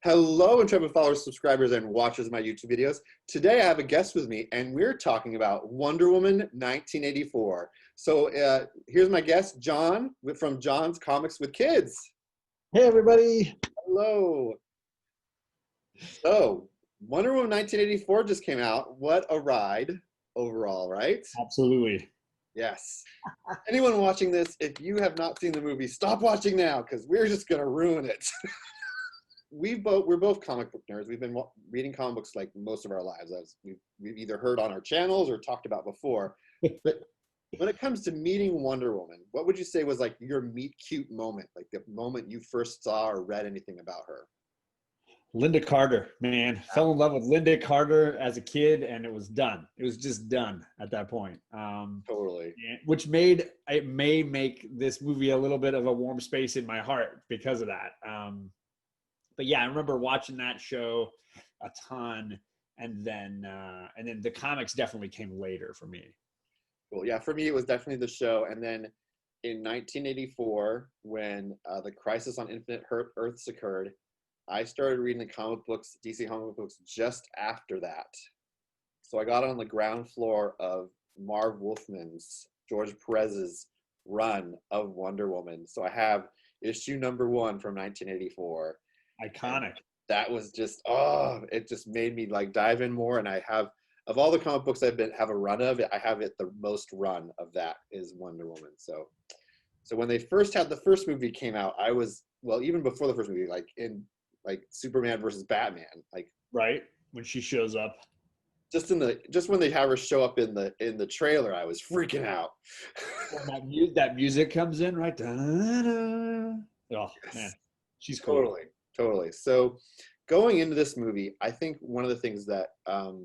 Hello, Intrepid followers, subscribers, and watchers of my YouTube videos. Today I have a guest with me, and we're talking about Wonder Woman 1984. So here's my guest, John, from John's Comics with Kids. Hey, everybody. Hello. So Wonder Woman 1984 just came out. What a ride overall, right? Absolutely. Yes. Anyone watching this, if you have not seen the movie, stop watching now because we're just going to ruin it. We're both comic book nerds. We've been reading comic books like most of our lives, as we've either heard on our channels or talked about before. But when it comes to meeting Wonder Woman, what would you say was like your meet cute moment, like the moment you first saw or read anything about her? Linda Carter, man. Fell in love with Linda Carter as a kid, and it was done. It was just done at that point. Totally. Which may make this movie a little bit of a warm space in my heart because of that. But yeah, I remember watching that show a ton, and then the comics definitely came later for me. Cool. Yeah, for me it was definitely the show, and then in 1984, when the Crisis on Infinite Earths occurred, I started reading the comic books, DC comic books, just after that. So I got on the ground floor of Marv Wolfman's, George Perez's run of Wonder Woman. So I have issue number 1 from 1984. Iconic. That was just, it just made me like dive in more. And I have, of all the comic books have a run of, I have it the most run of that is Wonder Woman. So when they first had the first movie came out, I was, well, even before the first movie, like in like Superman versus Batman, like right when she shows up, just when they have her show up in the trailer, I was freaking out. When that music comes in, right? Da-da-da. Oh man, she's cool. Totally. So going into this movie, I think one of the things that a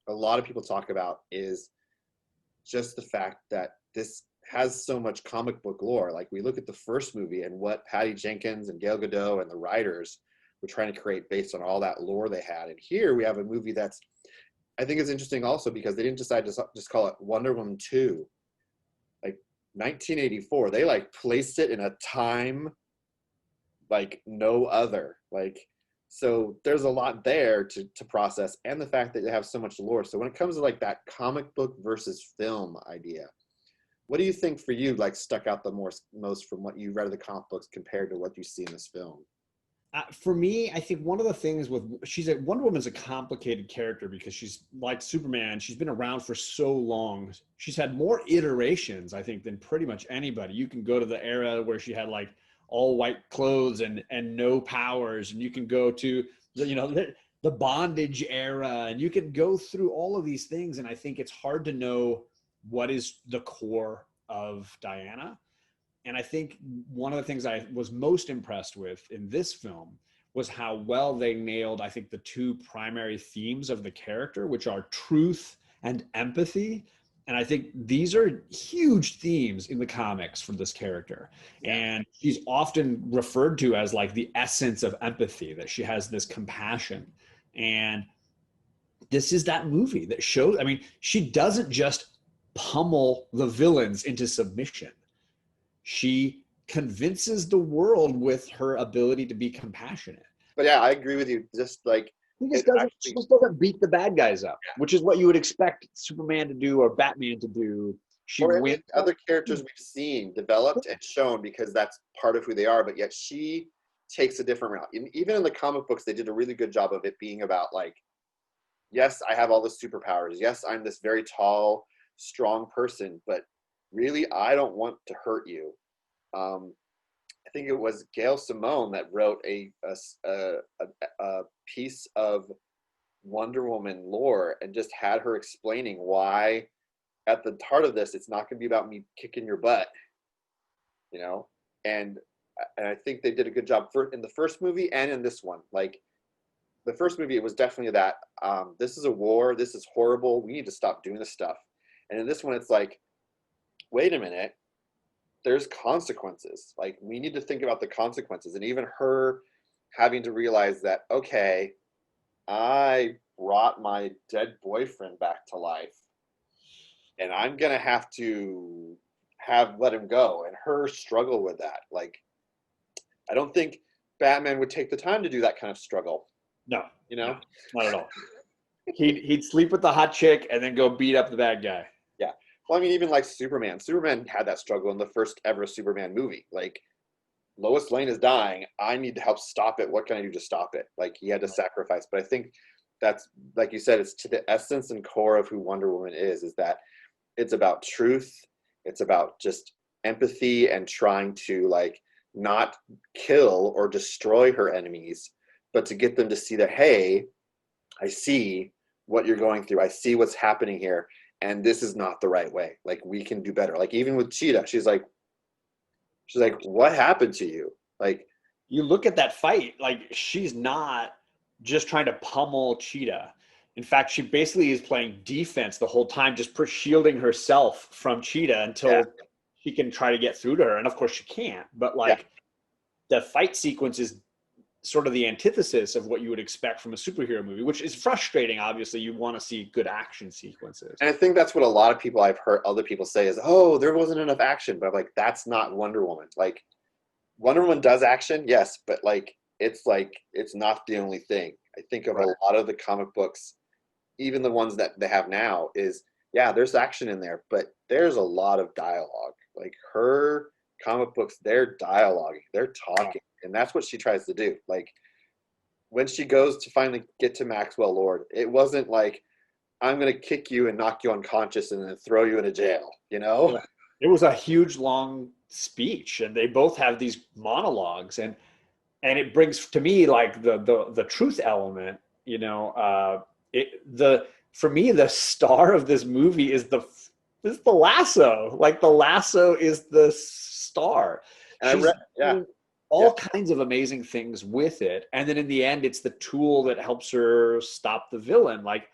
lot of people talk about is just the fact that this has so much comic book lore. Like we look at the first movie and what Patty Jenkins and Gal Gadot and the writers were trying to create based on all that lore they had. And here we have a movie that's, I think it's interesting also because they didn't decide to just call it Wonder Woman 2. Like 1984, they like placed it in a time like no other. Like, so there's a lot there to process, and the fact that they have so much lore. So when it comes to like that comic book versus film idea, what do you think for you like stuck out the most from what you read of the comic books compared to what you see in this film? For me, I think one of the things with Wonder Woman's a complicated character because she's like Superman. She's been around for so long. She's had more iterations, I think, than pretty much anybody. You can go to the era where she had like all white clothes and no powers, and you can go to the bondage era, and you can go through all of these things. And I think it's hard to know what is the core of Diana. And I think one of the things I was most impressed with in this film was how well they nailed, I think, the two primary themes of the character, which are truth and empathy. And I think these are huge themes in the comics for this character. Yeah. And she's often referred to as like the essence of empathy, that she has this compassion. And this is that movie that shows, I mean, she doesn't just pummel the villains into submission. She convinces the world with her ability to be compassionate. But yeah, I agree with you. Just like she just doesn't beat the bad guys up, which is what you would expect Superman to do or Batman to do. Or other characters we've seen developed and shown because that's part of who they are, but yet she takes a different route. Even in the comic books, they did a really good job of it being about like, yes, I have all the superpowers. Yes, I'm this very tall, strong person, but really, I don't want to hurt you. I think it was Gail Simone that wrote a piece of Wonder Woman lore and just had her explaining why at the heart of this, it's not going to be about me kicking your butt, and I think they did a good job in the first movie and in this one. Like the first movie, it was definitely that this is a war, this is horrible, we need to stop doing this stuff. And in this one, it's like, wait a minute, there's consequences. Like we need to think about the consequences. And even her having to realize that, okay, I brought my dead boyfriend back to life and I'm going to have to let him go, and her struggle with that. Like, I don't think Batman would take the time to do that kind of struggle. No, you no, know? not at all. He'd sleep with the hot chick and then go beat up the bad guy. Yeah. Well, I mean, even like Superman. Superman had that struggle in the first ever Superman movie. Like, Lois Lane is dying. I need to help stop it. What can I do to stop it? Like, he had to sacrifice. But I think that's, like you said, it's to the essence and core of who Wonder Woman is that it's about truth. It's about just empathy and trying to, like, not kill or destroy her enemies, but to get them to see that, hey, I see what you're going through. I see what's happening here. And this is not the right way. Like, we can do better. Like, even with Cheetah, she's like, what happened to you? Like, You look at that fight, like she's not just trying to pummel Cheetah. In fact, she basically is playing defense the whole time, just shielding herself from Cheetah yeah, until she can try to get through to her. And of course, she can't. But yeah. like the fight sequence is sort of the antithesis of what you would expect from a superhero movie, which is frustrating. Obviously, you want to see good action sequences. And I think that's what a lot of people I've heard other people say is, oh, there wasn't enough action. But I'm like, that's not Wonder Woman. Like, Wonder Woman does action, yes, but like it's not the only thing. I think of a Right. lot of the comic books, even the ones that they have now, is yeah, there's action in there, but there's a lot of dialogue. Like, her comic books, they're dialoguing, they're Yeah. talking, and that's what she tries to do. Like, when she goes to finally get to Maxwell Lord, it wasn't like, I'm gonna kick you and knock you unconscious and then throw you into jail, you know? Yeah. It was a huge, long speech, and they both have these monologues, and it brings to me like the truth element. You know, the for me the star of this movie is the lasso. Like the lasso is the star. And I She's read, yeah, doing yeah, all kinds of amazing things with it, and then in the end, it's the tool that helps her stop the villain. Like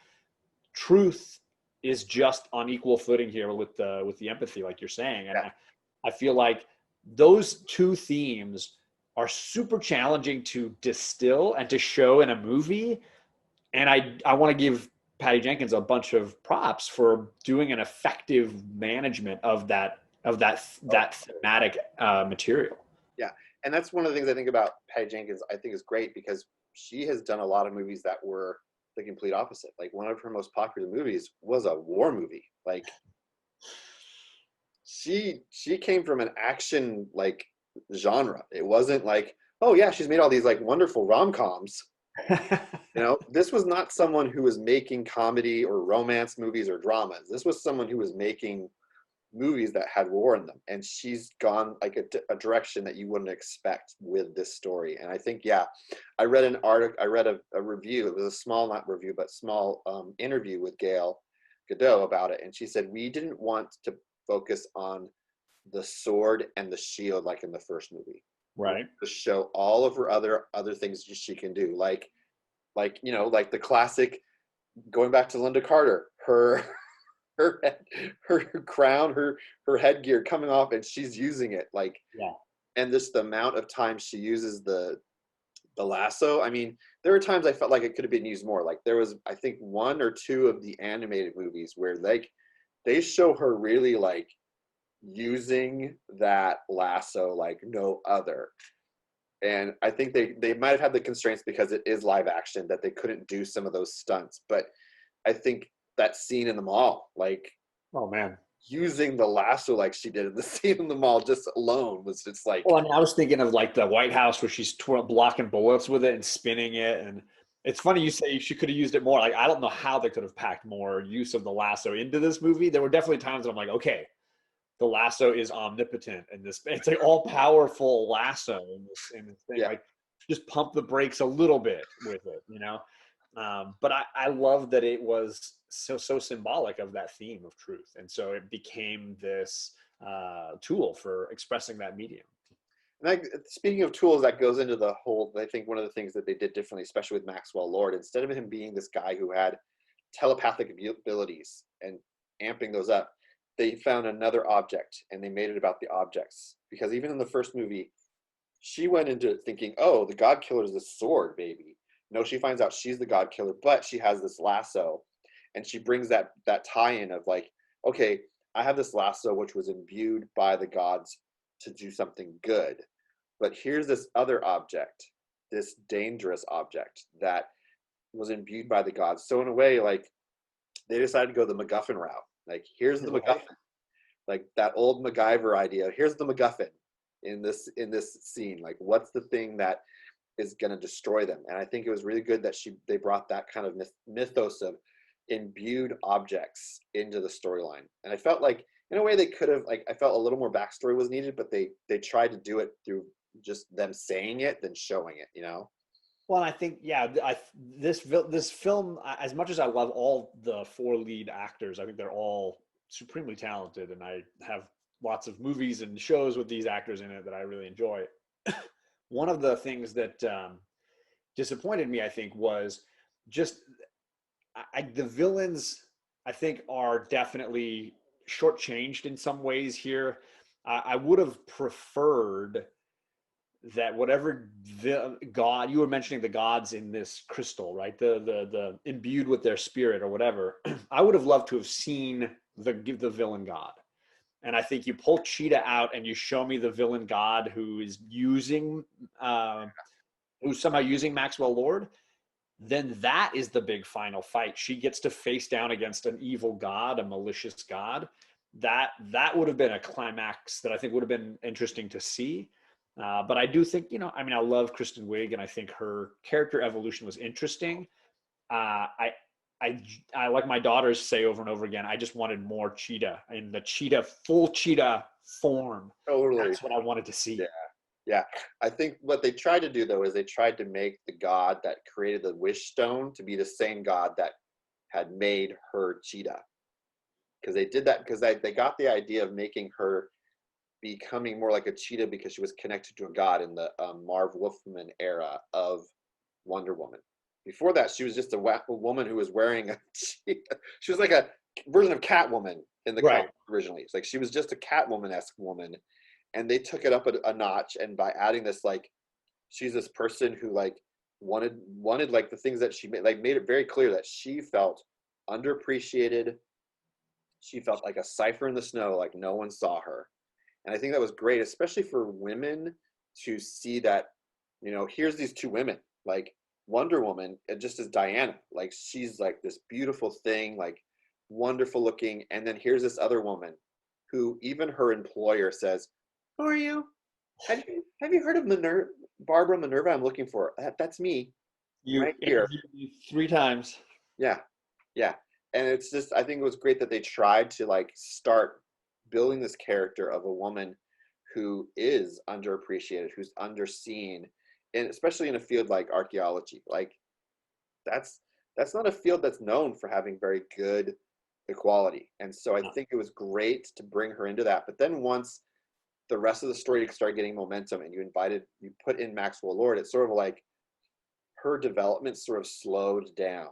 truth is just on equal footing here with the empathy, like you're saying, and yeah. I feel like those two themes are super challenging to distill and to show in a movie. And I want to give Patty Jenkins a bunch of props for doing an effective management of Oh, that thematic material. yeah. And that's one of the things I think about Patty Jenkins, I think is great because she has done a lot of movies that were the complete opposite. Like, one of her most popular movies was a war movie. Like, she came from an action like genre. It wasn't like, oh yeah, she's made all these like wonderful rom-coms. This was not someone who was making comedy or romance movies or dramas. This was someone who was making movies that had war in them, and she's gone like a direction that you wouldn't expect with this story. And I think, yeah, I read an article, I read a review. It was a small, not review, but small interview with Gail Godot about it, and she said we didn't want to focus on the sword and the shield like in the first movie. We want Right. to show all of her other things she can do, like the classic, going back to Linda Carter, her her crown, her headgear coming off, and she's using it like, Yeah. and just the amount of times she uses the lasso. I mean, there were times I felt like it could have been used more. Like, there was, I think, one or two of the animated movies where like they show her really like using that lasso like no other. And I think they might have had the constraints because it is live action that they couldn't do some of those stunts. But I think that scene in the mall, like Oh man. using the lasso like she did in the scene in the mall just alone, was just like, Well, I mean, I was thinking of like the White House where she's blocking bullets with it and spinning it, and it's funny you say she could have used it more. Like I don't know how they could have packed more use of the lasso into this movie. There were definitely times that I'm like, okay, the lasso is omnipotent in this. It's like all powerful lasso in this thing. yeah, Like just pump the brakes a little bit with it, you know. But I love that it was so symbolic of that theme of truth, and so it became this tool for expressing that medium. and speaking of tools, that goes into the whole, I think one of the things that they did differently, especially with Maxwell Lord, instead of him being this guy who had telepathic abilities and amping those up, they found another object and they made it about the objects. Because even in the first movie, she went into it thinking, oh, the god killer is the sword, baby. No, she finds out she's the god killer, but she has this lasso, and she brings that tie-in of like, okay, I have this lasso which was imbued by the gods to do something good, but here's this other object, this dangerous object that was imbued by the gods. So in a way, like they decided to go the MacGuffin route. Like here's the Right. MacGuffin, like that old MacGyver idea. Here's the MacGuffin in this scene. Like what's the thing that is going to destroy them? And I think it was really good that they brought that kind of mythos of imbued objects into the storyline. And I felt like in a way they could have, like I felt a little more backstory was needed, but they tried to do it through just them saying it than showing it, you know? Well, I think yeah, this film, as much as I love all the four lead actors, I think they're all supremely talented, and I have lots of movies and shows with these actors in it that I really enjoy. One of the things that disappointed me, I think, was just the villains. I think are definitely shortchanged in some ways here. I would have preferred that whatever the god you were mentioning, the gods in this crystal, right, the imbued with their spirit or whatever, I would have loved to have seen the villain god. And I think you pull Cheetah out and you show me the villain god who is using who's somehow using Maxwell Lord, then that is the big final fight. She gets to face down against an evil god, a malicious god. That would have been a climax that I think would have been interesting to see. But I do think, I mean, I love Kristen Wiig, and I think her character evolution was interesting. Uh, I, I like my daughters say over and over again, I just wanted more Cheetah in the full Cheetah form. Totally. That's what I wanted to Yeah. see. Yeah. I think what they tried to do though is they tried to make the god that created the wish stone to be the same god that had made her Cheetah. Because they did that because they got the idea of making her becoming more like a cheetah because she was connected to a god in the Marv Wolfman era of Wonder Woman. Before that, she was just a woman who was wearing a cheetah. She was like a version of Catwoman in the Right. comic originally. It's like she was just a Catwoman-esque woman, and they took it up a notch. And by adding this, like, she's this person who like wanted like the things that she made it very clear that she felt underappreciated. She felt like a cipher in the snow, like no one saw her. And I think that was great, especially for women to see that, here's these two women, like Wonder Woman, just as Diana, like she's like this beautiful thing, like wonderful looking. And then here's this other woman who even her employer says, who are you? Have you heard of Barbara Minerva? I'm looking for. That's me You right here. interviewed me 3 times. Yeah. Yeah. And it's just, I think it was great that they tried to like start building this character of a woman who is underappreciated, who's underseen, and especially in a field like archaeology. Like that's not a field that's known for having very good equality. And so I think it was great to bring her into that. But then once the rest of the story started getting momentum and you put in Maxwell Lord, it's sort of like her development sort of slowed down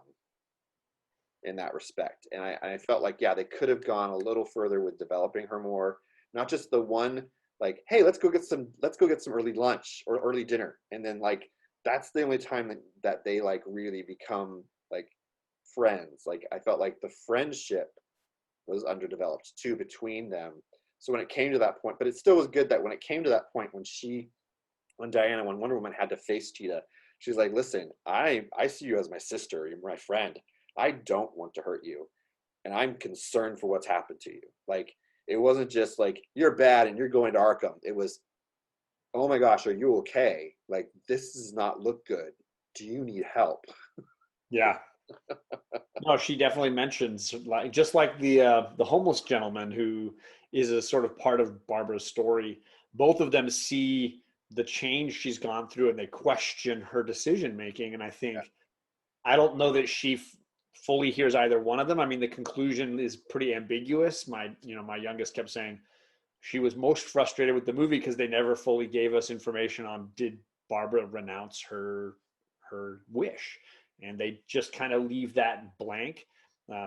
in that respect. And I felt like, yeah, they could have gone a little further with developing her more, not just the one like, hey, let's go get some early lunch or early dinner. And then like, that's the only time that they like really become like friends. Like I felt like the friendship was underdeveloped too between them. So when it came to that point, but it still was good that when it came to that point, when Wonder Woman had to face Cheetah, she's like, listen, I see you as my sister, you're my friend. I don't want to hurt you, and I'm concerned for what's happened to you. Like it wasn't just like you're bad and you're going to Arkham. It was, oh my gosh, are you okay? Like this does not look good. Do you need help? Yeah. No, she definitely mentions, like, just like the homeless gentleman who is a sort of part of Barbara's story. Both of them see the change she's gone through and they question her decision making. And I Yeah. think I don't know that she fully hears either one of them. I mean, the conclusion is pretty ambiguous. My youngest kept saying she was most frustrated with the movie because they never fully gave us information on did Barbara renounce her wish, and they just kind of leave that blank.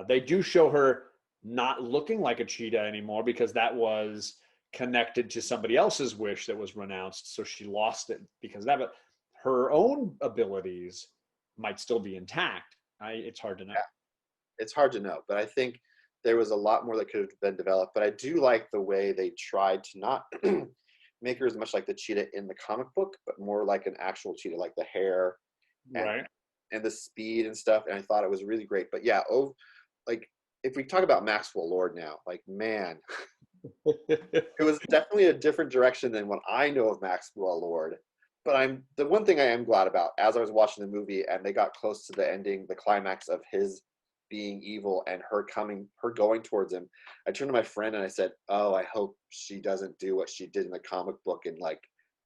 They do show her not looking like a cheetah anymore because that was connected to somebody else's wish that was renounced, so she lost it because of that. But her own abilities might still be intact. It's hard to know. Yeah, it's hard to know, but I think there was a lot more that could have been developed. But I do like the way they tried to not make her as much like the cheetah in the comic book, but more like an actual cheetah, like the hair and Right. and the speed and stuff, and I thought it was really great. But yeah, like if we talk about Maxwell Lord now, like man, it was definitely a different direction than what I know of Maxwell Lord. But the one thing I am glad about, as I was watching the movie and they got close to the ending, the climax of his being evil and her going towards him, I turned to my friend and I said, "Oh, I hope she doesn't do what she did in the comic book and like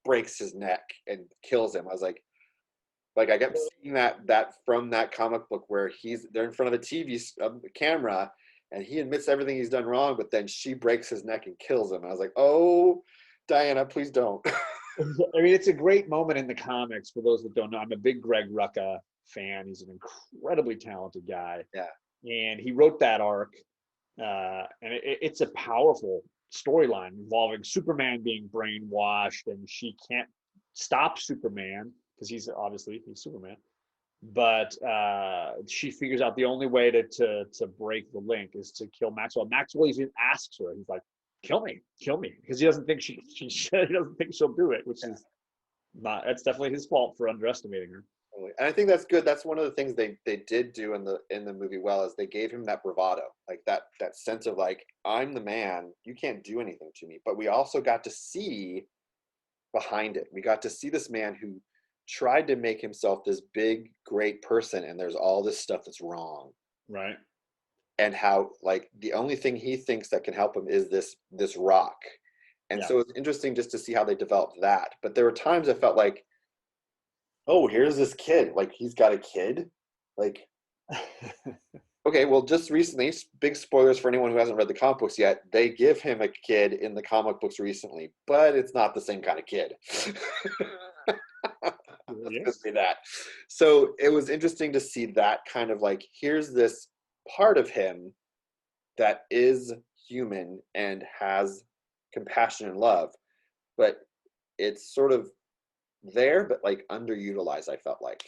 breaks his neck and kills him." I was like I kept seeing that from that comic book where they're in front of a TV camera and he admits everything he's done wrong, but then she breaks his neck and kills him. And I was like, "Oh, Diana, please don't." I mean, it's a great moment in the comics. For those that don't know, I'm a big Greg Rucka fan. He's an incredibly talented guy. Yeah. And he wrote that arc. And it's a powerful storyline involving Superman being brainwashed, and she can't stop Superman because he's Superman. But she figures out the only way to break the link is to kill Maxwell. Maxwell even asks her, he's like, kill me, because he doesn't think he doesn't think she'll do it, which is not. That's definitely his fault for underestimating her. And I think that's good. That's one of the things they did do in the movie well, is they gave him that bravado, like that sense of like, I'm the man, you can't do anything to me. But we also got to see behind it. We got to see this man who tried to make himself this big, great person, and there's all this stuff that's wrong. Right. And how like the only thing he thinks that can help him is this rock. And so it's interesting just to see how they developed that. But there were times I felt like, oh, here's this kid. Like he's got a kid. Like, okay, well, just recently, big spoilers for anyone who hasn't read the comic books yet, they give him a kid in the comic books recently, but it's not the same kind of kid. Let's just say that. So it was interesting to see that kind of like, here's this part of him that is human and has compassion and love, but it's sort of there, but like underutilized, I felt like.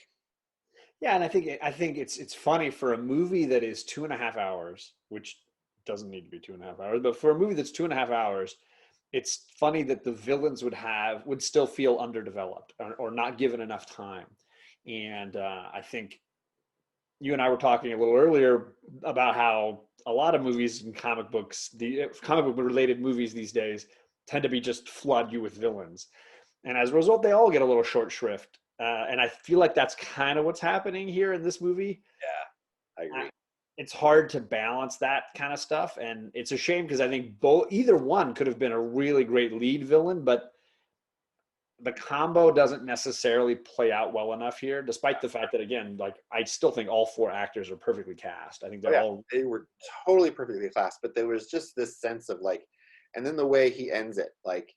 Yeah, and I think it's funny for a movie that is 2.5 hours, which doesn't need to be 2.5 hours, but for a movie that's 2.5 hours, it's funny that the villains would still feel underdeveloped or not given enough time. And I think you and I were talking a little earlier about how a lot of movies and the comic book related movies these days tend to be just flood you with villains. And as a result, they all get a little short shrift. And I feel like that's kind of what's happening here in this movie. Yeah, I agree. It's hard to balance that kind of stuff. And it's a shame because I think either one could have been a really great lead villain, but the combo doesn't necessarily play out well enough here, despite the fact that, again, like I still think all four actors are perfectly cast. I think they were totally perfectly cast, but there was just this sense of like, and then the way he ends it, like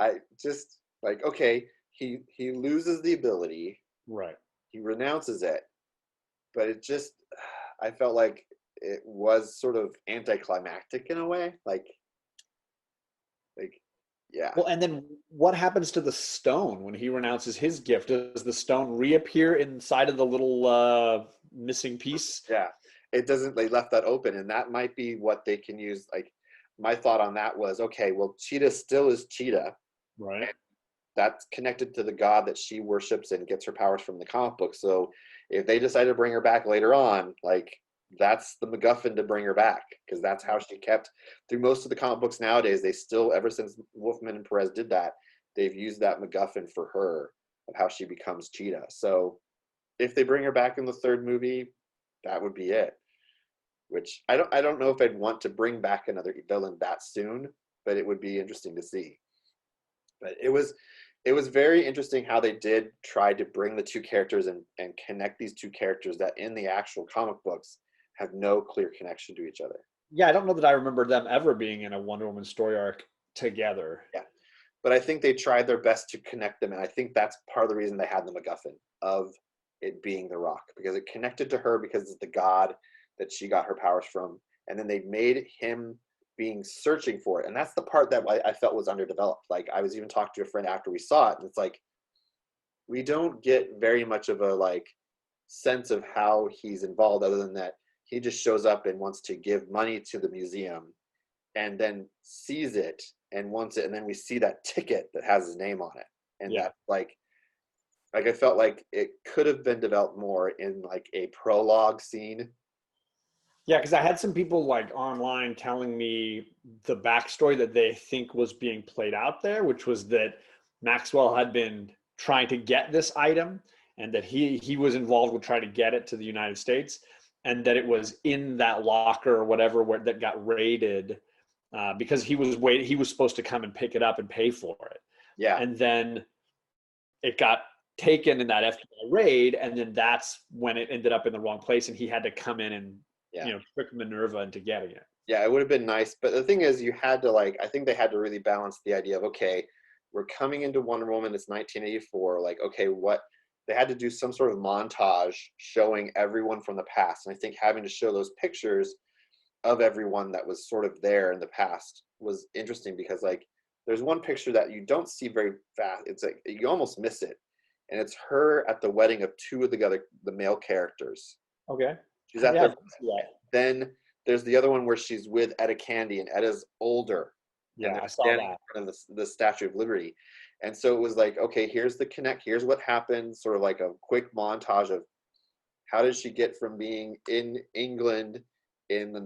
I just like, okay, he loses the ability, right. he renounces it, but it just, I felt like it was sort of anticlimactic in a way, like yeah. Well, and then what happens to the stone when he renounces his gift? Does the stone reappear inside of the little missing piece? Yeah, it doesn't. They left that open, and that might be what they can use. Like my thought on that was, okay, well, Cheetah still is Cheetah, right? That's connected to the god that she worships and gets her powers from the comic book. So if they decide to bring her back later on, like that's the MacGuffin to bring her back, because that's how she kept through most of the comic books nowadays. They still, ever since Wolfman and Perez did that, they've used that MacGuffin for her of how she becomes Cheetah. So if they bring her back in the third movie, that would be it. Which I don't know if I'd want to bring back another villain that soon, but it would be interesting to see. But it was very interesting how they did try to bring the two characters and connect these two characters that in the actual comic books have no clear connection to each other. Yeah, I don't know that I remember them ever being in a Wonder Woman story arc together. Yeah. But I think they tried their best to connect them, and I think that's part of the reason they had the MacGuffin of it being the Rock, because it connected to her because it's the god that she got her powers from, and then they made him being searching for it, and that's the part that I felt was underdeveloped. Like I was even talking to a friend after we saw it, and it's like we don't get very much of a like sense of how he's involved, other than that he just shows up and wants to give money to the museum, and then sees it and wants it, and then we see that ticket that has his name on it, and that's like Like I felt like it could have been developed more in like a prologue scene. Yeah, because I had some people like online telling me the backstory that they think was being played out there, which was that Maxwell had been trying to get this item and that he was involved with trying to get it to the United States, and that it was in that locker or whatever where that got raided because he was supposed to come and pick it up and pay for it, Yeah, and then it got taken in that FBI raid, and then that's when it ended up in the wrong place, and he had to come in and yeah. trick Minerva into getting it. Yeah, it would have been nice. But the thing is, you had to like, I think they had to really balance the idea of, okay, we're coming into Wonder Woman, it's 1984. Like, okay, what they had to do some sort of montage showing everyone from the past. And I think having to show those pictures of everyone that was sort of there in the past was interesting because like there's one picture that you don't see very fast. It's like you almost miss it. And it's her at the wedding of two of the male characters. Okay. She's at Yeah. their then there's the other one where she's with Etta Candy, and Etta's older, and Yeah, they're I saw standing in that. front of the Statue of Liberty. And so it was like, okay, here's the connect. Here's what happened. Sort of like a quick montage of how did she get from being in England in the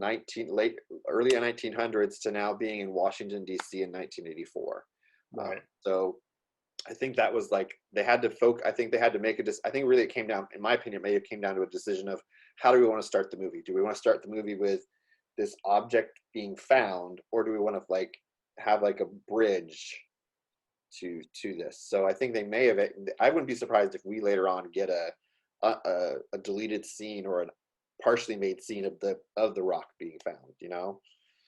early 1900s to now being in Washington D.C. in 1984. Right. So I think that was like they had to focus. I think they had to make I think really it came down, in my opinion, maybe it came down to a decision of how do we want to start the movie? Do we want to start the movie with this object being found, or do we want to like have like a bridge to this? So I think they may have it. I wouldn't be surprised if we later on get a deleted scene or a partially made scene of the Rock being found. You know?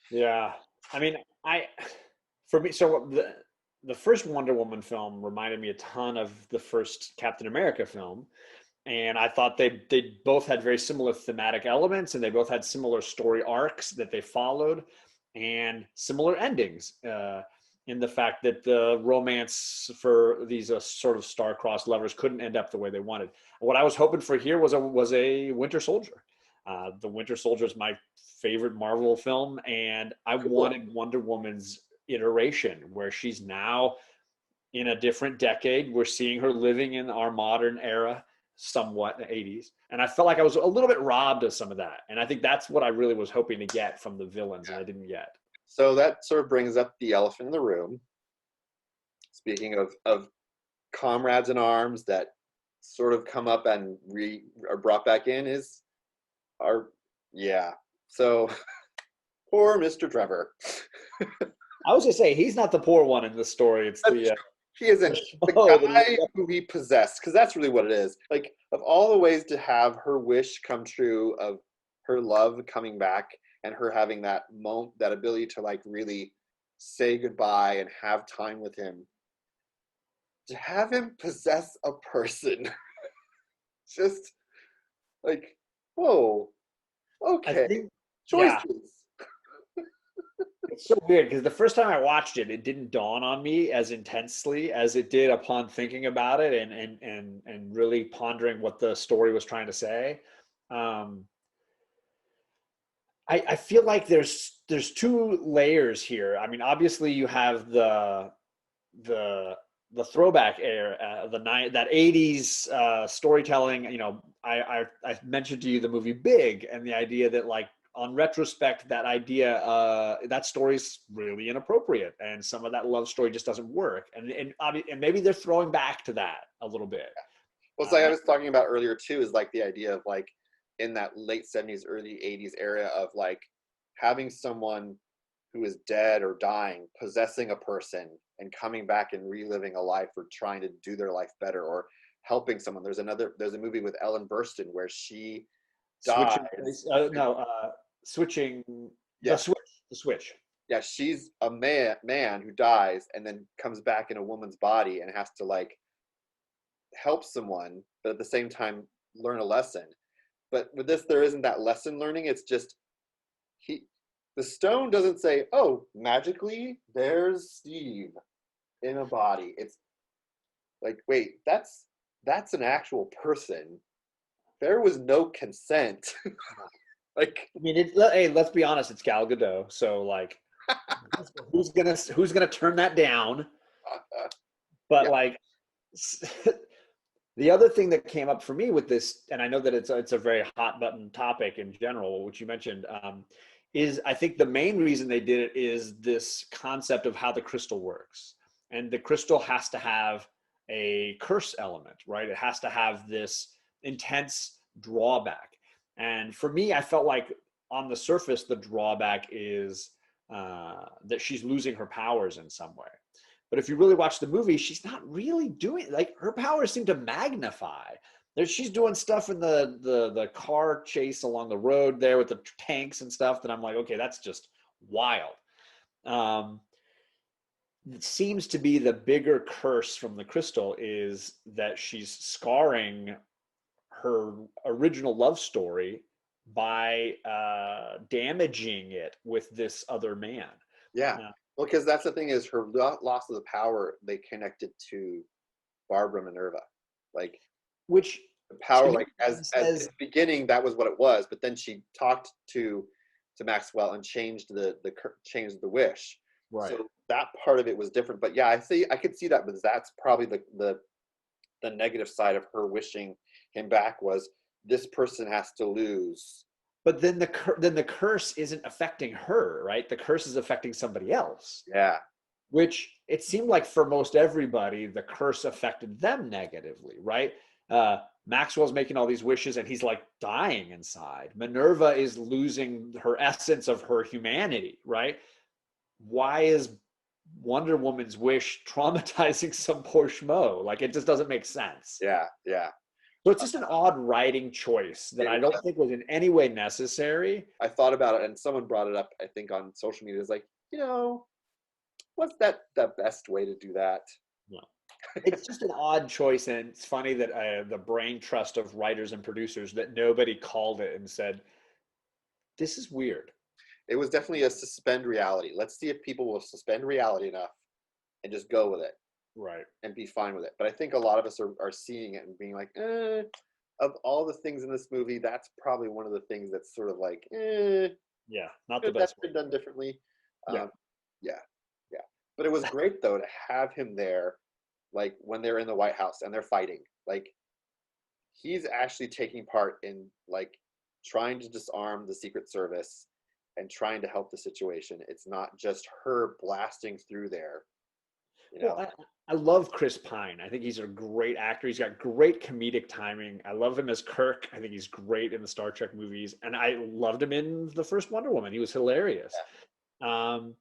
Yeah. I mean, for me, so the first Wonder Woman film reminded me a ton of the first Captain America film, and I thought they both had very similar thematic elements, and they both had similar story arcs that they followed, and similar endings. In the fact that the romance for these sort of star-crossed lovers couldn't end up the way they wanted. What I was hoping for here was a Winter Soldier. The Winter Soldier is my favorite Marvel film, and I Cool. wanted Wonder Woman's iteration where she's now in a different decade. We're seeing her living in our modern era, somewhat in the 80s. And I felt like I was a little bit robbed of some of that. And I think that's what I really was hoping to get from the villains, and I didn't get. So that sort of brings up the elephant in the room. Speaking of comrades in arms that sort of come up and are brought back in is our yeah. So poor Mr. Trevor. I was gonna say he's not the poor one in this story. It's the He isn't the guy who he possessed, because that's really what it is. Like of all the ways to have her wish come true of her love coming back and her having that moment, that ability to like really say goodbye and have time with him, to have him possess a person, just like, whoa, I okay, think yeah. choices. It's so weird because the first time I watched it, it didn't dawn on me as intensely as it did upon thinking about it and really pondering what the story was trying to say. Um, I feel like there's two layers here. I mean, obviously you have the the throwback era, the night that 80s storytelling. You know, I mentioned to you the movie Big and the idea that like on retrospect, that idea that story's really inappropriate, and some of that love story just doesn't work. And maybe they're throwing back to that a little bit. Well, it's like I was talking about earlier too, is like the idea of like in that late 70s, early 80s era of like having someone who is dead or dying possessing a person and coming back and reliving a life or trying to do their life better or helping someone. There's a movie with Ellen Burstyn where she dies. Switching, no, switching Yeah, the switch. yeah, she's a man who dies and then comes back in a woman's body and has to like help someone, but at the same time learn a lesson. But with this, there isn't that lesson learning. It's just he, the stone doesn't say, "Oh, magically there's Steve in a body." It's like, wait, that's an actual person. There was no consent. Like, I mean, hey, let's be honest, it's Gal Gadot. So like, who's gonna turn that down? But yeah, like, The other thing that came up for me with this, and I know that it's a very hot button topic in general, which you mentioned, is I think the main reason they did it is this concept of how the crystal works, and the crystal has to have a curse element, right? It has to have this intense drawback, and for me, I felt like on the surface, the drawback is that she's losing her powers in some way. But if you really watch the movie, she's not really doing, like, her powers seem to magnify. She's doing stuff in the car chase along the road there with the tanks and stuff that I'm like, okay, that's just wild. Um, it seems to be the bigger curse from the crystal is that she's scarring her original love story by damaging it with this other man. Yeah. Uh, Well, because that's the thing is her loss of the power, they connected to Barbara Minerva. Like which the so power, he like as in says, the beginning, that was what it was, but then she talked to Maxwell and changed changed the wish. right. So that part of it was different. But yeah, I could see that, but that's probably the negative side of her wishing him back was this person has to lose. But then the curse isn't affecting her, right? The curse is affecting somebody else, Yeah. which it seemed like for most everybody, the curse affected them negatively, right? Maxwell's making all these wishes and he's like dying inside. Minerva is losing her essence of her humanity, right? Why is Wonder Woman's wish traumatizing some poor schmo? Like, it just doesn't make sense. Yeah. Yeah. So it's just an odd writing choice that It I don't think was in any way necessary. I thought about it, and someone brought it up. I think on social media, is like, what's that the best way to do that? No. It's just an odd choice, and it's funny that the brain trust of writers and producers that nobody called it and said, "This is weird." It was definitely a suspend reality. Let's see if people will suspend reality enough and just go with it Right. and be fine with it. But I think a lot of us are seeing it and being like, of all the things in this movie, that's probably one of the things that's sort of like, Yeah, not the could that best way. been done differently? Yeah. Um, yeah, yeah. But it was great though to have him there, like when they're in the White House and they're fighting. Like he's actually taking part in like trying to disarm the Secret Service and trying to help the situation. It's not just her blasting through there, you Well, know. I love Chris Pine. I think he's a great actor. He's got great comedic timing. I love him as Kirk. I think he's great in the Star Trek movies, and I loved him in the first Wonder Woman. He was hilarious. Um,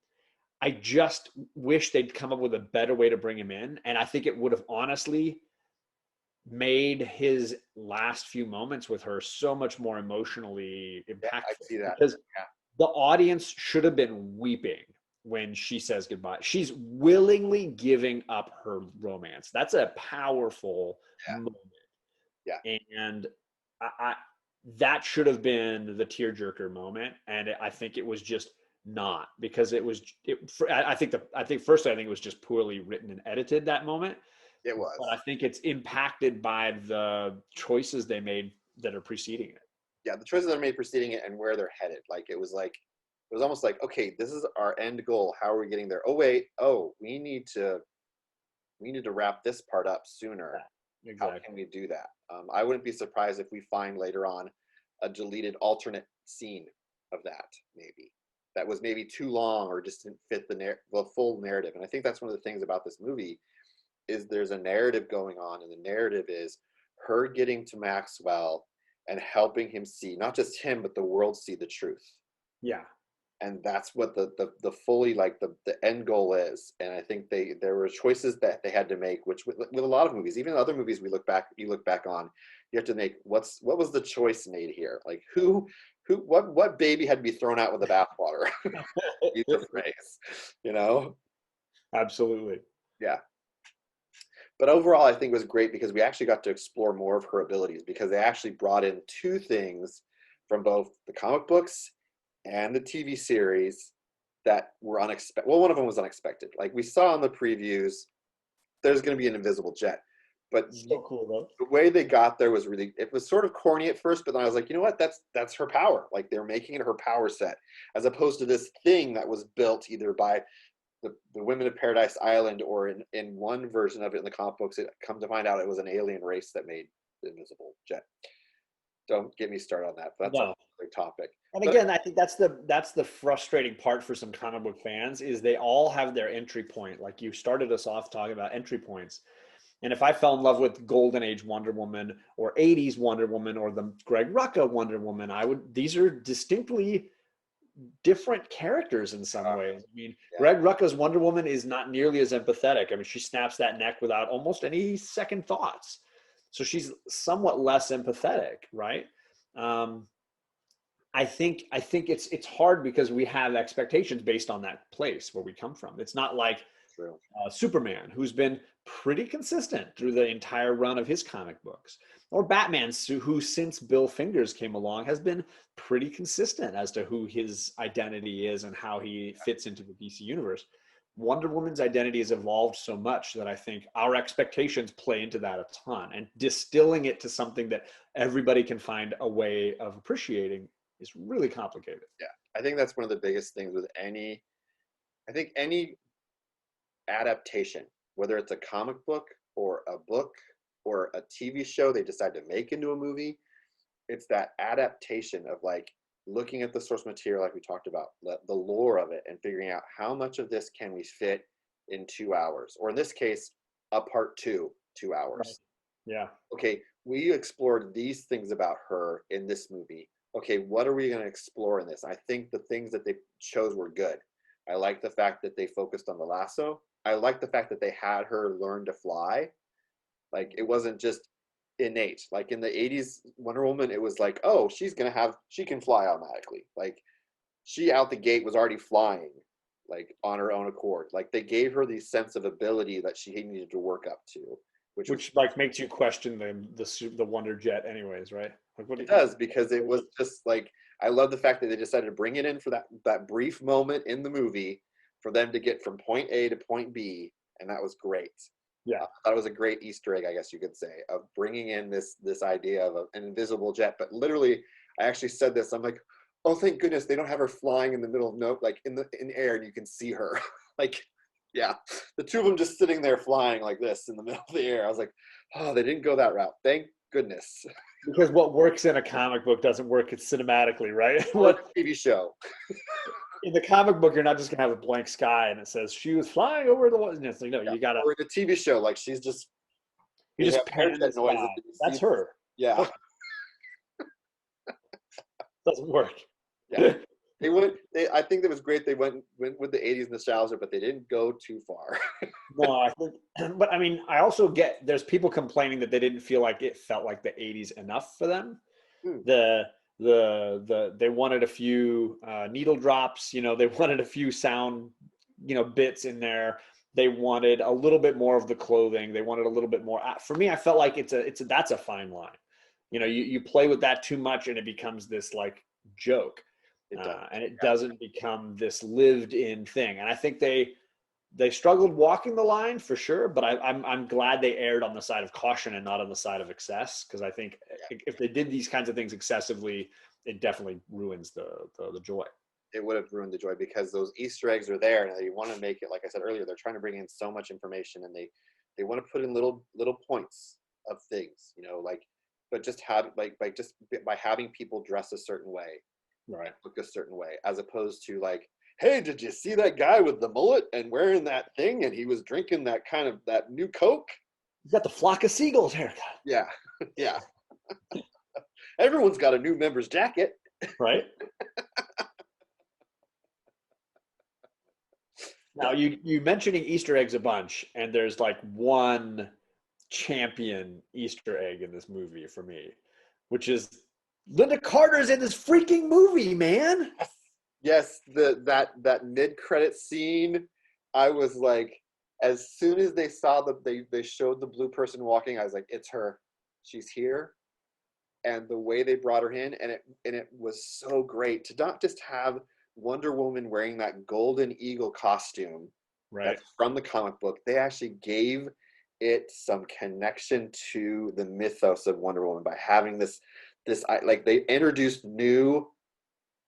I just wish they'd come up with a better way to bring him in, and I think it would have honestly made his last few moments with her so much more emotionally Yeah, I impactful see that. because Yeah, the audience should have been weeping when she says goodbye. She's willingly giving up her romance. That's a powerful yeah, moment. yeah. And I that should have been the tearjerker moment. And I think it was just not because it was, I think firstly, I think it was just poorly written and edited that moment. It But was. I think it's impacted by the choices they made that are preceding it. Yeah, the choices that are made preceding it and where they're headed. It was almost like, okay, this is our end goal. How are we getting there? Oh wait, we need to wrap this part up sooner. Yeah, How exactly. can we do that? I wouldn't be surprised if we find later on a deleted alternate scene of that, maybe that was maybe too long or just didn't fit the full narrative. And I think that's one of the things about this movie is there's a narrative going on, and the narrative is her getting to Maxwell and helping him see not just him but the world see the truth. Yeah. And that's what the fully like the end goal is. And I think there were choices that they had to make, which with a lot of movies, even other movies you look back on, you have to make what was the choice made here, like what baby had to be thrown out with the bathwater. Use the phrase, you know. Absolutely. Yeah. But overall, I think it was great because we actually got to explore more of her abilities because they actually brought in two things from both the comic books and the TV series that were unexpected. Well, one of them was unexpected. Like we saw in the previews, there's going to be an invisible jet. But So cool though. the way they got there was really, it was sort of corny at first, but then I was like, you know what? That's her power. Like they're making it her power set as opposed to this thing that was built either by the women of Paradise Island, or in one version of it in the comic books, it come to find out it was an alien race that made the invisible jet. Don't get me started on that. But that's No. another topic. And But again, I think that's the frustrating part for some comic book fans is they all have their entry point. Like you started us off talking about entry points. And if I fell in love with Golden Age Wonder Woman or 80s Wonder Woman or the Greg Rucka Wonder Woman, these are distinctly different characters in some ways. I mean, yeah, Greg Rucka's Wonder Woman is not nearly as empathetic. I mean, she snaps that neck without almost any second thoughts. So she's somewhat less empathetic, right? Um, I think it's hard because we have expectations based on that place where we come from. It's not like true. Superman, who's been pretty consistent through the entire run of his comic books, or Batman, who since Bill Fingers came along has been pretty consistent as to who his identity is and how he fits into the DC universe. Wonder Woman's identity has evolved so much that I think our expectations play into that a ton, and distilling it to something that everybody can find a way of appreciating is really complicated. Yeah, I think that's one of the biggest things with I think any adaptation, whether it's a comic book or a book or a TV show they decide to make into a movie, it's that adaptation of like looking at the source material, like we talked about, the lore of it, and figuring out how much of this can we fit in 2 hours, or in this case, a part 2 hours. Right. Yeah. Okay, we explored these things about her in this movie. Okay, what are we going to explore in this? I think the things that they chose were good. I like the fact that they focused on the lasso. I like the fact that they had her learn to fly. Like it wasn't just innate. Like in the 80s Wonder Woman, it was like, oh, she can fly automatically. Like she out the gate was already flying, like on her own accord. Like they gave her the sense of ability that she needed to work up to, Which like makes you question the Wonder Jet, anyways, right? Like it does, because it was just like, I love the fact that they decided to bring it in for that brief moment in the movie for them to get from point A to point B, and that was great. Yeah. That was a great Easter egg, I guess you could say, of bringing in this idea of an invisible jet. But literally, I actually said this. I'm like, oh, thank goodness they don't have her flying in the middle of like in air, and you can see her. Like, yeah, the two of them just sitting there flying like this in the middle of the air. I was like, oh, they didn't go that route. Thank goodness. Because what works in a comic book doesn't work cinematically, right? Or a TV show. In the comic book, you're not just gonna have a blank sky and it says she was flying over the water. It's like, no, Yeah. you gotta. Or in a TV show, like she's just. You just pan the sky. That's her. Yeah. Doesn't work. Yeah. I think that was great. They went with the 80s nostalgia, but they didn't go too far. No, I think, but I mean, I also get there's people complaining that they didn't feel like it felt like the 80s enough for them. They wanted a few needle drops, they wanted a few sound, bits in there. They wanted a little bit more of the clothing. They wanted a little bit more. For me, I felt like that's a fine line. You play with that too much and it becomes this like joke. And it doesn't become this lived-in thing. And I think they struggled walking the line for sure, but I'm glad they erred on the side of caution and not on the side of excess, because I think if they did these kinds of things excessively, it definitely ruins the joy. It would have ruined the joy, because those Easter eggs are there, and they want to make it, like I said earlier, they're trying to bring in so much information, and they want to put in little points of things, like, but just have by having people dress a certain way. Right. Look a certain way, as opposed to like, hey, did you see that guy with the mullet and wearing that thing, and he was drinking that new Coke? He's got the flock of seagulls haircut. Yeah. Yeah. Everyone's got a new member's jacket. Right. Now you mentioning Easter eggs a bunch, and there's like one champion Easter egg in this movie for me, which is Linda Carter's in this freaking movie, man. Yes, that mid-credit scene, I was like, as soon as they saw they showed the blue person walking, I was like, it's her. She's here. And the way they brought her in, and it was so great to not just have Wonder Woman wearing that golden eagle costume, right, that's from the comic book. They actually gave it some connection to the mythos of Wonder Woman by having this like, they introduced new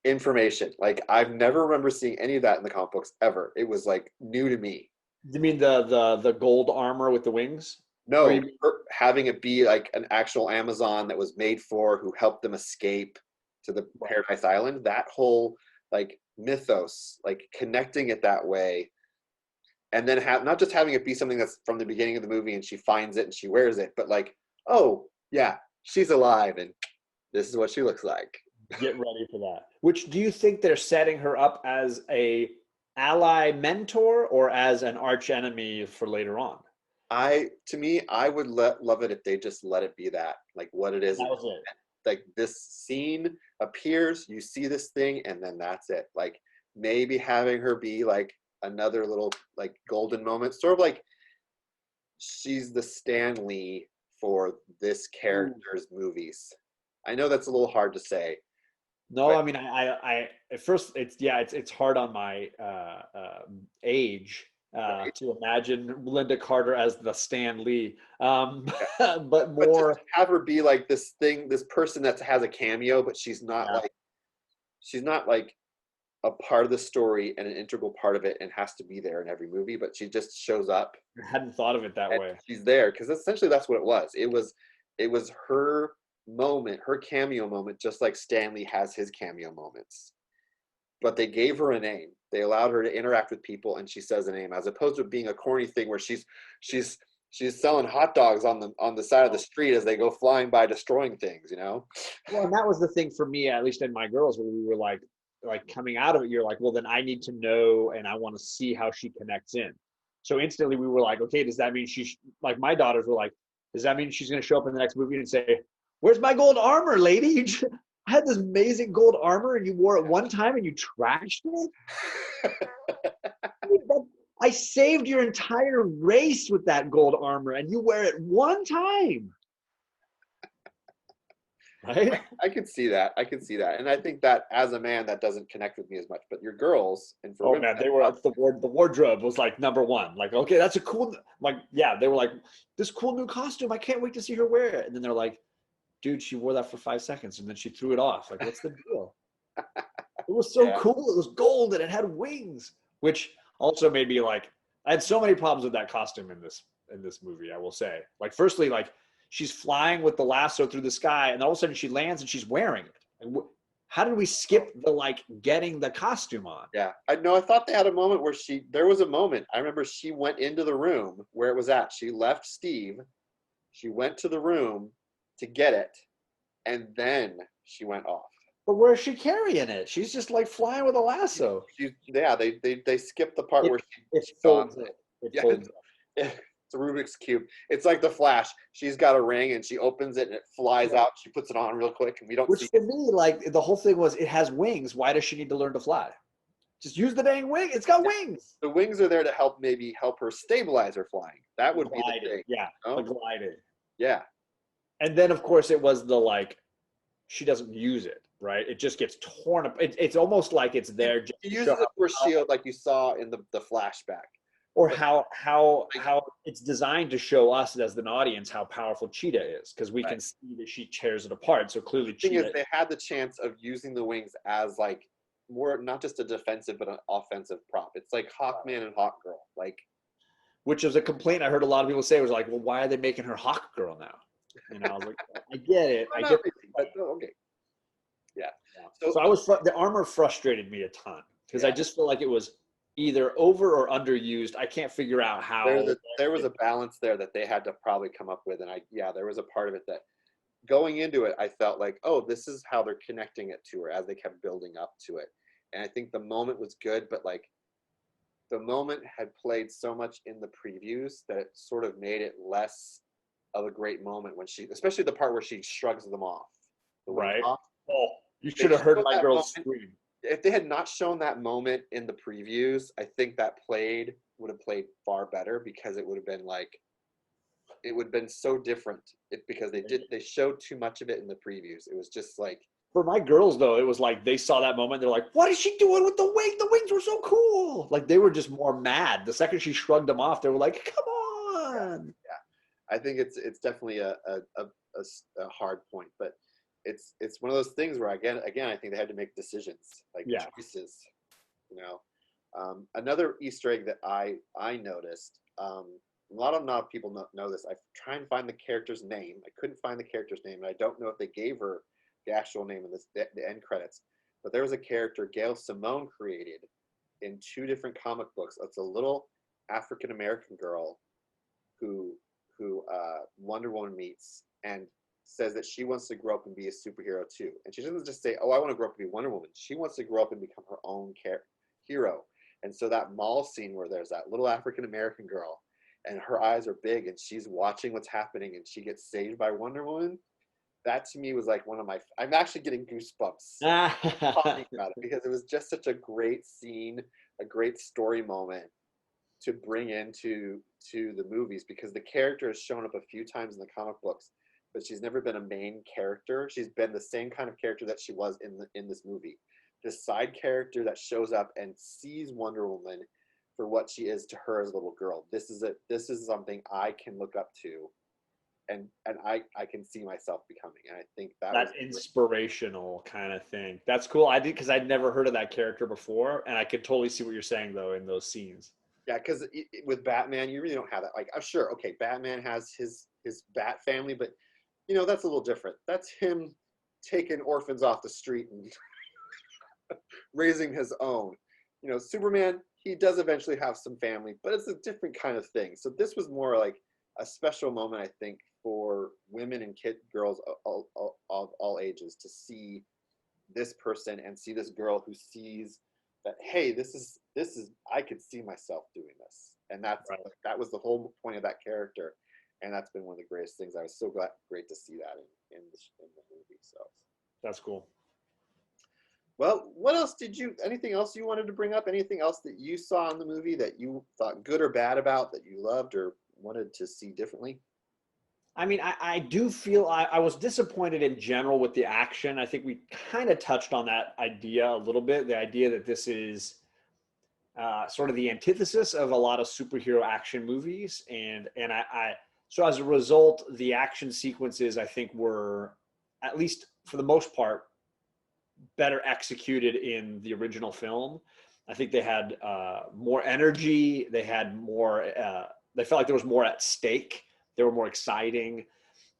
information. Like I've never remember seeing any of that in the comic books ever. It was like new to me. You mean the gold armor with the wings? Or No, you having it be like an actual Amazon that was made for who helped them escape to the right. Paradise Island, that whole like mythos, like connecting it that way, and then not just having it be something that's from the beginning of the movie and she finds it and she wears it, but like, oh yeah, she's alive and this is what she looks like. get ready for that. Which do you think they're setting her up as a ally mentor or as an arch enemy for later on? To me, I would love it if they just let it be that, like what it is. That was it. Like this scene appears, you see this thing, and then that's it. Like maybe having her be like another little like golden moment, sort of like she's the Stan Lee for this character's movies. I know that's a little hard to say, No, but I mean, I at first it's hard on my age right? to imagine Linda Carter as the Stan Lee, Yeah. but But to more, have her be like this thing, this person that has a cameo, but yeah, she's not like a part of the story and an integral part of it and has to be there in every movie, but she just shows up I hadn't thought of it that and way. she's there because essentially that's what it was. It was her moment, her cameo moment, just like Stanley has his cameo moments. But they gave her a name. They allowed her to interact with people, and she says a name, as opposed to being a corny thing where she's she's selling hot dogs on the side of the street as they go flying by destroying things. You know? Well, and that was the thing for me, at least in my girls, where we were like coming out of it, you're like, well, then I need to know and I want to see how she connects in. So instantly we were like, okay, does that mean like my daughters were like, does that mean she's going to show up in the next movie and say, where's my gold armor, lady? I had this amazing gold armor and you wore it one time and you trashed it? I saved your entire race with that gold armor and you wear it one time. Right? I could see that. I could see that, and I think that as a man, that doesn't connect with me as much. But your girls, and for Oh women, man, they were the wardrobe was like number one. Like, okay, that's a cool, like, yeah, they were like, this cool new costume. I can't wait to see her wear it. And then they're like, dude, she wore that for 5 seconds and then she threw it off. Like, what's the deal? It was so yeah, cool. It was gold and it had wings, which also made me like, I had so many problems with that costume in this movie, I will say. Like, firstly, like she's flying with the lasso through the sky, and all of a sudden she lands and she's wearing it. And how did we skip the like getting the costume on? yeah. I know. I thought they had a moment where there was a moment. I remember she went into the room where it was at. She left Steve. She went to the room to get it, and then she went off. But where's she carrying it? She's just like flying with a lasso. Yeah, they skipped the part It, where it she folds dons up. it. It Yeah, folds up. it's a Rubik's cube. It's like the Flash. She's got a ring and she opens it and it flies Yeah. out. She puts it on real quick and we don't see Which for me, like the whole thing was, it has wings. Why does she need to learn to fly? Just use the dang wing. It's got it. wings. The wings are there to help her stabilize her flying. That would be the Gliding. thing. Yeah, You the know? gliding. Yeah. And then of course it was the like, she doesn't use it, right? It just gets torn up. It's almost like it's there just She to show uses it for a how, shield like you saw in the flashback. or But like, how it's designed to show us as an audience how powerful Cheetah is, because we right. can see that she tears it apart. So clearly The thing is Cheetah, they had the chance of using the wings as like more not just a defensive but an offensive prop. It's like Hawkman and Hawkgirl. Like which was a complaint I heard a lot of people say, was like, well, why are they making her Hawk Girl now? And I was like, I get it. well, I not get really, but okay. Yeah. So So I was the armor frustrated me a ton because I yeah, just feel like it was either over or underused. I can't figure out how. there was a balance there that they had to probably come up with, and there was a part of it that going into it, I felt like, oh, this is how they're connecting it to her as they kept building up to it. And I think the moment was good, but like the moment had played so much in the previews that it sort of made it less of a great moment when especially the part where she shrugs them off, the wings Right. off. Oh, you They should have heard showed my that girls moment. scream. If they had not shown that moment in the previews, I think that would have played far better because it would have been like it would have been so different because they showed too much of it in the previews. It was just like For my girls, though, it was like they saw that moment. They're like, what is she doing with the wing? The wings were so cool. Like they were just more mad. The second she shrugged them off, they were like, come on. yeah. I think it's definitely a hard point, but it's one of those things where again I think they had to make decisions, like Yeah. choices, you know. Another Easter egg that I noticed, a lot of not people know this. I try and find the character's name. I couldn't find the character's name, and I don't know if they gave her the actual name in the end credits. But there was a character Gail Simone created in two different comic books. It's a little African American girl who Wonder Woman meets and says that she wants to grow up and be a superhero too. And she doesn't just say, "Oh, I want to grow up and be Wonder Woman." She wants to grow up and become her own hero. And so that mall scene where there's that little African American girl and her eyes are big and she's watching what's happening and she gets saved by Wonder Woman. That to me was like one of my. I'm actually getting goosebumps talking about it because it was just such a great scene, a great story moment to bring into the movies, because the character has shown up a few times in the comic books, but she's never been a main character. She's been the same kind of character that she was in this movie. This side character that shows up and sees Wonder Woman for what she is to her as a little girl. This is something I can look up to, and I can see myself becoming. And I think that That was inspirational kind of thing. That's cool. I did, because I'd never heard of that character before, and I could totally see what you're saying though in those scenes. yeah, because with Batman, you really don't have that. Like, I'm sure, okay, Batman has his Bat family, but that's a little different. That's him taking orphans off the street and raising his own. Superman, he does eventually have some family, but it's a different kind of thing. So this was more like a special moment, I think, for women and girls of all ages to see this person and see this girl who sees that, hey, this is I could see myself doing this, and Right. that was the whole point of that character, and that's been one of the greatest things. I was so great to see that in the movie. So, That's cool. well, what else anything else you wanted to bring up? Anything else that you saw in the movie that you thought good or bad about, that you loved or wanted to see differently? I mean, I do feel I was disappointed in general with the action. I think we kind of touched on that idea a little bit, the idea that this is sort of the antithesis of a lot of superhero action movies. And so as a result, the action sequences, I think, were, at least for the most part, better executed in the original film. I think they had more energy. They had more. They felt like there was more at stake. They were more exciting,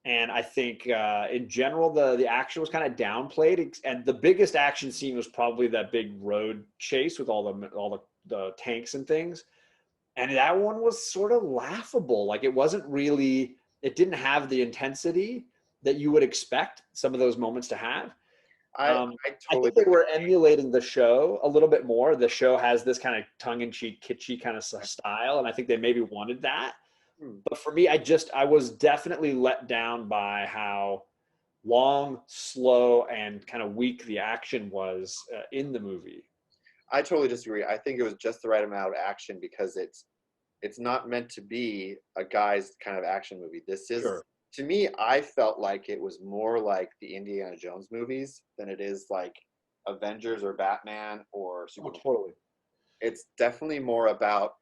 and I think in general the action was kind of downplayed. And the biggest action scene was probably that big road chase with all the tanks and things. And that one was sort of laughable. Like, it wasn't really. It didn't have the intensity that you would expect some of those moments to have. I Um, I I totally think they were emulating the show a little bit more. The show has this kind of tongue-in-cheek, kitschy kind of style, and I think they maybe wanted that. hmm. But for me, I was definitely let down by how long, slow, and kind of weak the action was in the movie. I totally disagree. I think it was just the right amount of action, because it's not meant to be a guy's kind of action movie. This is, Sure. to me, I felt like it was more like the Indiana Jones movies than it is like Avengers or Batman or Oh, Superman. totally. It's definitely more about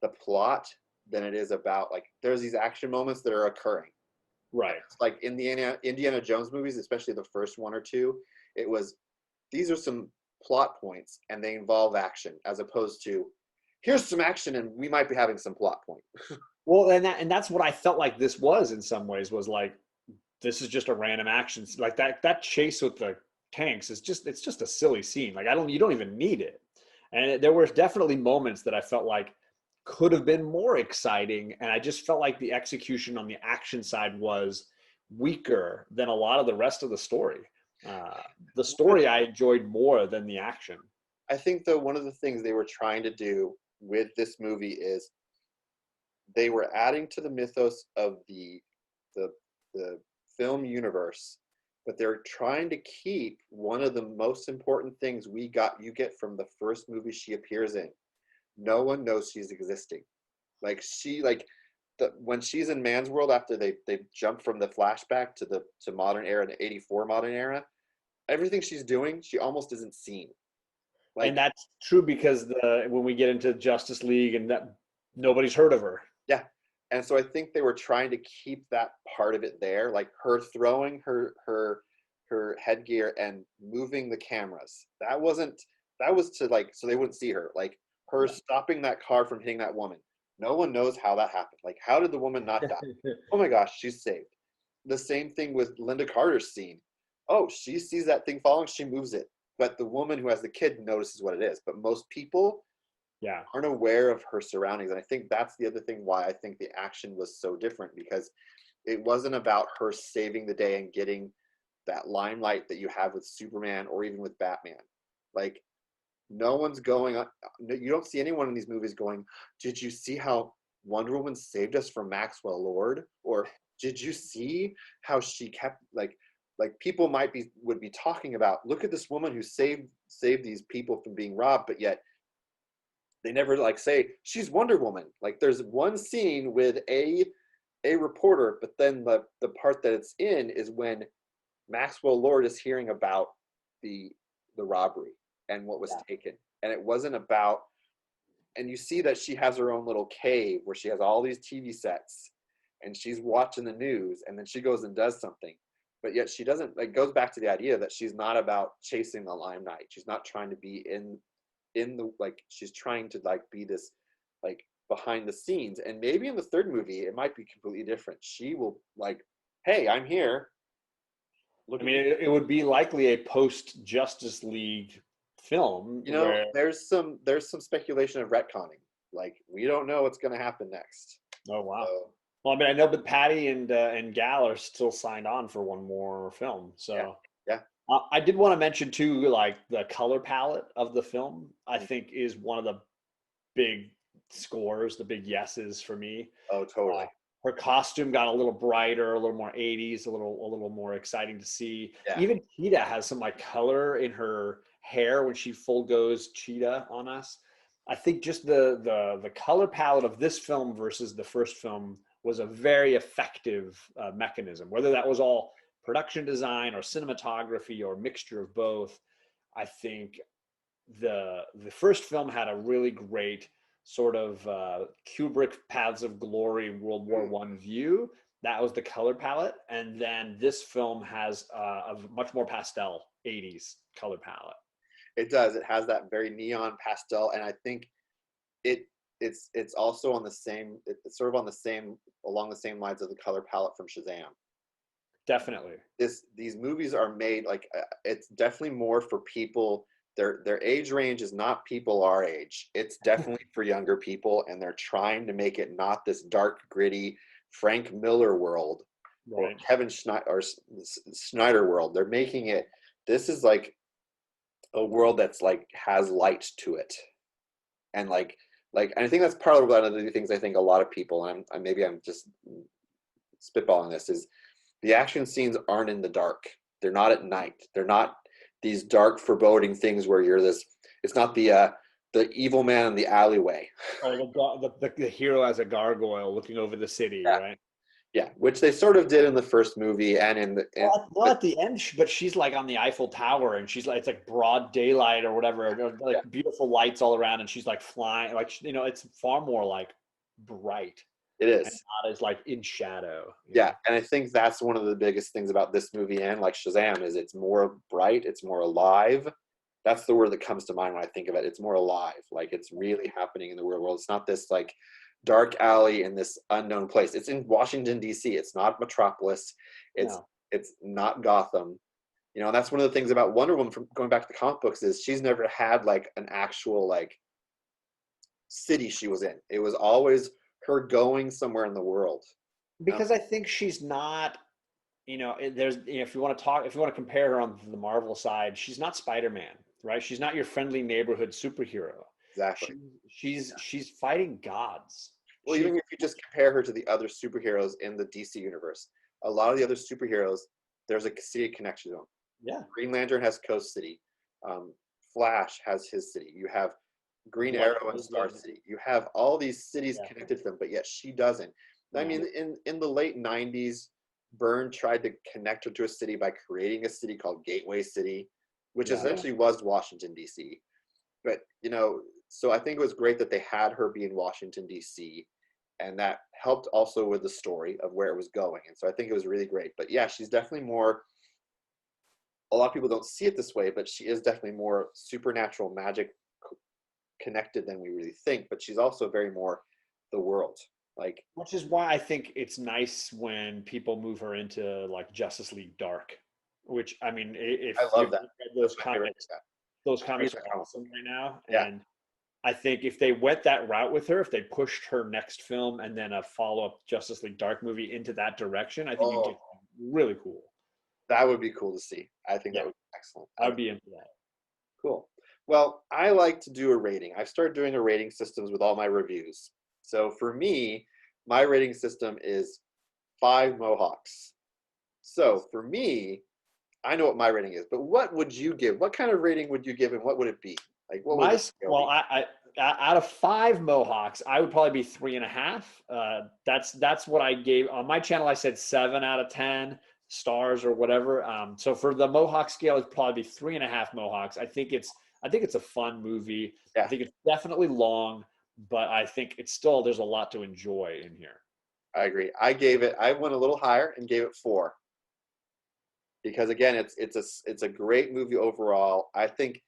the plot than it is about, like, there's these action moments that are occurring. Right. Like in the Indiana Jones movies, especially the first one or two, it was, these are some plot points and they involve action, as opposed to, here's some action and we might be having some plot point. Well, and that's what I felt like this was in some ways, was like, this is just a random action. Like that chase with the tanks is it's just a silly scene. Like, you don't even need it. And there were definitely moments that I felt like could have been more exciting. And I just felt like the execution on the action side was weaker than a lot of the rest of the story. The story I enjoyed more than the action. I think, though, one of the things they were trying to do with this movie is they were adding to the mythos of the the film universe, but they're trying to keep one of the most important things you get from the first movie she appears in. No one knows she's existing. When she's in Man's World, after they jump from the flashback to modern era, the '84 modern era, everything she's doing, she almost isn't seen. And Like, that's true because when we get into Justice League, and that nobody's heard of her. yeah. And so I think they were trying to keep that part of it there, like her throwing her her headgear and moving the cameras. That wasn't, that was to like, so they wouldn't see her. Like her stopping that car from hitting that woman. No one knows how that happened. Like, how did the woman not die? Oh my gosh, she's saved. The same thing with Linda Carter's scene. Oh, she sees that thing falling, she moves it. But the woman who has the kid notices what it is. But most people Yeah. aren't aware of her surroundings. And I think that's the other thing why I think the action was so different, because it wasn't about her saving the day and getting that limelight that you have with Superman or even with Batman. Like, no one's going on, you don't see anyone in these movies going, did you see how Wonder Woman saved us from Maxwell Lord? Or did you see how she kept like people would be talking about, look at this woman who saved these people from being robbed, but yet they never like say she's Wonder Woman. Like there's one scene with a reporter, but then the part that it's in is when Maxwell Lord is hearing about the robbery and what was taken. And it wasn't about, and you see that she has her own little cave where she has all these TV sets and she's watching the news, and then she goes and does something. But yet she doesn't, like, goes back to the idea that she's not about chasing the limelight. She's not trying to be in the, like, she's trying to like be this like behind the scenes. And maybe in the third movie it might be completely different. She will like, hey, I'm here. I mean, it would be likely a post Justice League film. You know, where there's some speculation of retconning. Like, we don't know what's going to happen next. Oh wow. So, Well, I mean, I know, but Patty and Gal are still signed on for one more film. yeah, So yeah. I did want to mention too, like the color palette of the film. I think is one of the big scores, the big yeses for me. Oh, totally. Her costume got a little brighter, a little more 80s, a little more exciting to see. Yeah. Even Cheetah has some like color in her hair when she full goes Cheetah on us. I think just the color palette of this film versus the first film was a very effective mechanism. Whether that was all production design or cinematography or mixture of both, I think the first film had a really great sort of Kubrick Paths of Glory World War One view. That was the color palette, and then this film has a much more pastel '80s color palette. It does. It has that very neon pastel, and I think it it's also on the same. It's sort of on the same, along the same lines of the color palette from Shazam. Definitely. These movies are made like, it's definitely more for people. Their age range is not people our age. It's definitely for younger people, and they're trying to make it not this dark, gritty Frank Miller world, or Right. Kevin Snyder world. They're making it. This is like a world that's like has light to it, and and I think that's part of one of the things I think a lot of people, and maybe I'm just spitballing this, is the action scenes aren't in the dark. They're not at night. They're not these dark, foreboding things where you're this. It's not the evil man in the alleyway. Or the hero as a gargoyle looking over the city, Yeah, right? yeah, which they sort of did in the first movie and in the. Well, at the end, but she's like on the Eiffel Tower, and she's like, it's like broad daylight or whatever, like Yeah. beautiful lights all around, and she's like flying, like it's far more like bright It and is. not as like in shadow. Yeah, and I think that's one of the biggest things about this movie and like Shazam is it's more bright, it's more alive. That's the word that comes to mind when I think of it. It's more alive. Like it's really happening in the real world. It's not this like dark alley in this unknown place. It's in Washington D.C. It's not Metropolis. It's No. it's not Gotham. You know, and that's one of the things about Wonder Woman from going back to the comic books is she's never had like an actual like city she was in. It was always her going somewhere in the world. Because I think she's not, there's, if you want to talk, if you want to compare her on the Marvel side, she's not Spider-Man, right? She's not your friendly neighborhood superhero. Exactly. She's fighting gods. Well, even if you just compare her to the other superheroes in the DC universe, a lot of the other superheroes, there's a city connection to them. Yeah. Green Lantern has Coast City. Flash has his city. You have Green Blood Arrow and Blue Star Blade. City. You have all these cities Yeah. connected to them, but yet she doesn't. I No. mean, in the late 90s, Byrne tried to connect her to a city by creating a city called Gateway City, which Yeah. essentially was Washington, D.C. But, so I think it was great that they had her be in Washington, D.C., and that helped also with the story of where it was going. And so I think it was really great. But yeah, she's definitely more a lot of people don't see it this way, but she is definitely more supernatural magic connected than we really think. But she's also very more the world. Like, Which is why I think it's nice when people move her into like Justice League Dark, which I mean, I if love you've that. read That's those my favorite. comics, Yeah. those Read comics are that comic. awesome right now. Yeah, And I think if they went that route with her, if they pushed her next film and then a follow-up Justice League Dark movie into that direction, I think you oh, get really cool. that would be cool to see. I think that Yeah, would be excellent. I would be into that. Cool. Well, I like to do a rating. I've started doing a rating systems with all my reviews. So for me, my rating system is 5 Mohawks. So for me, I know what my rating is, but what would you give? What kind of rating would you give, and what would it be? Like, what would My the scale well, be? out of 5 Mohawks, I would probably be 3.5. That's what I gave on my channel. I said 7 out of 10 stars or whatever. So for the Mohawk scale, it'd probably be 3.5 Mohawks. I think it's a fun movie. I Yeah, think it's definitely long, but I think it's still there's a lot to enjoy in here. I agree. I went a little higher and gave it 4 because again, it's a great movie overall. I think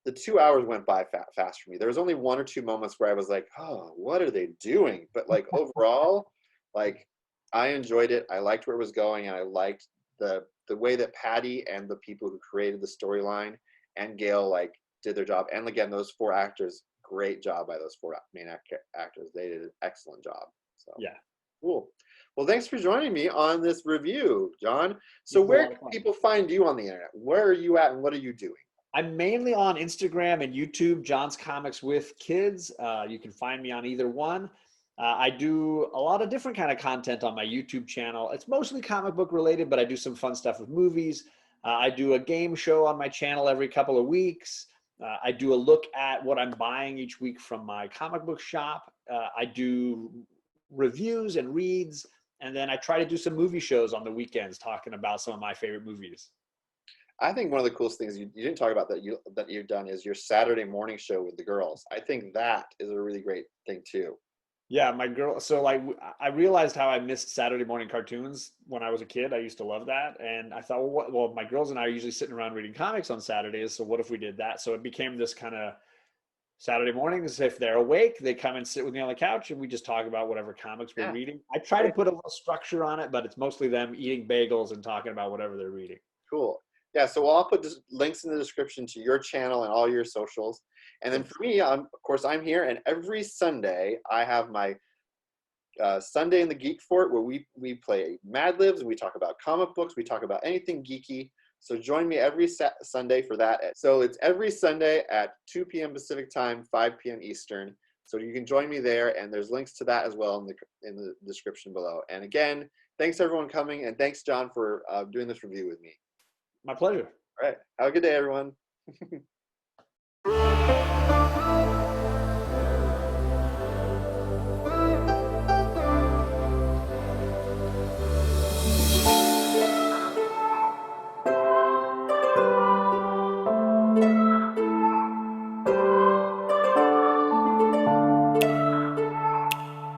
the 2 hours went by fast for me. There was only 1 or 2 moments where I was like, "Oh, what are they doing?" But like overall, like I enjoyed it. I liked where it was going, and I liked the way that Patty and the people who created the storyline and Gail like did their job. And again, those 4 actors, great job by those 4 main actors. They did an excellent job. So Yeah, cool. Well, thanks for joining me on this review, John. this So is a where lot can of fun. people find you on the internet? Where are you at, and what are you doing? I'm mainly on Instagram and YouTube, John's Comics with Kids. You can find me on either one. I do a lot of different kind of content on my YouTube channel. It's mostly comic book related, but I do some fun stuff with movies. I do a game show on my channel every couple of weeks. I do a look at what I'm buying each week from my comic book shop. I do reviews and reads, and then I try to do some movie shows on the weekends talking about some of my favorite movies. I think one of the coolest things you didn't talk about that you've done is your Saturday morning show with the girls. I think that is a really great thing too. Yeah, my girl. So like, I realized how I missed Saturday morning cartoons when I was a kid. I used to love that, and I thought, well, my girls and I are usually sitting around reading comics on Saturdays. So what if we did that? So it became this kind of Saturday mornings. If they're awake, they come and sit with me on the couch, and we just talk about whatever comics we're Yeah, reading. I try to put a little structure on it, but it's mostly them eating bagels and talking about whatever they're reading. cool. Yeah, so I'll put links in the description to your channel and all your socials. And then for me, of course, I'm here, and every Sunday I have my Sunday in the Geek Fort, where we play Mad Libs, and we talk about comic books, we talk about anything geeky. So join me every Sunday for that. So it's every Sunday at 2 p.m. Pacific time, 5 p.m. Eastern. So you can join me there, and there's links to that as well in the description below. And again, thanks everyone coming, and thanks John for doing this review with me. My pleasure. All right, have a good day, everyone.